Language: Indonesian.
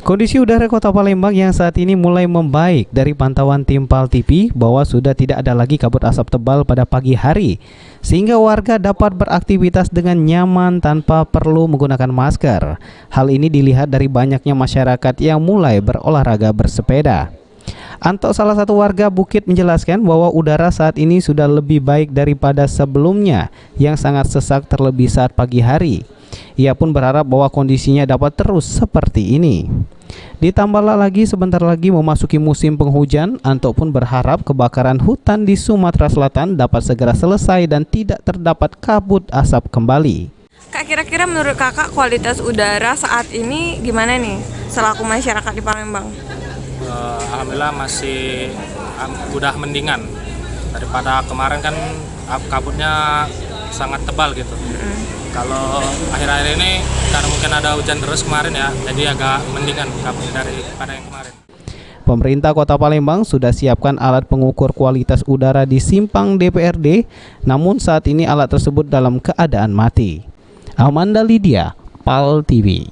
Kondisi udara Kota Palembang yang saat ini mulai membaik. Dari pantauan tim PAL TV bahwa sudah tidak ada lagi kabut asap tebal pada pagi hari, sehingga warga dapat beraktivitas dengan nyaman tanpa perlu menggunakan masker. Hal ini dilihat dari banyaknya masyarakat yang mulai berolahraga bersepeda. Anto, salah satu warga Bukit, menjelaskan bahwa udara saat ini sudah lebih baik daripada sebelumnya yang sangat sesak terlebih saat pagi hari. Ia pun berharap bahwa kondisinya dapat terus seperti ini. Ditambahlah lagi sebentar lagi memasuki musim penghujan, Anto pun berharap kebakaran hutan di Sumatera Selatan dapat segera selesai dan tidak terdapat kabut asap kembali. Kak, kira-kira menurut kakak kualitas udara saat ini gimana nih selaku masyarakat di Palembang? Alhamdulillah masih udah mendingan daripada kemarin kan kabutnya sangat tebal gitu. Kalau akhir-akhir ini karena mungkin ada hujan terus kemarin ya, jadi agak mendingan kabutnya daripada yang kemarin. Pemerintah Kota Palembang sudah siapkan alat pengukur kualitas udara di simpang DPRD, namun saat ini alat tersebut dalam keadaan mati. Amanda Lydia, PAL TV.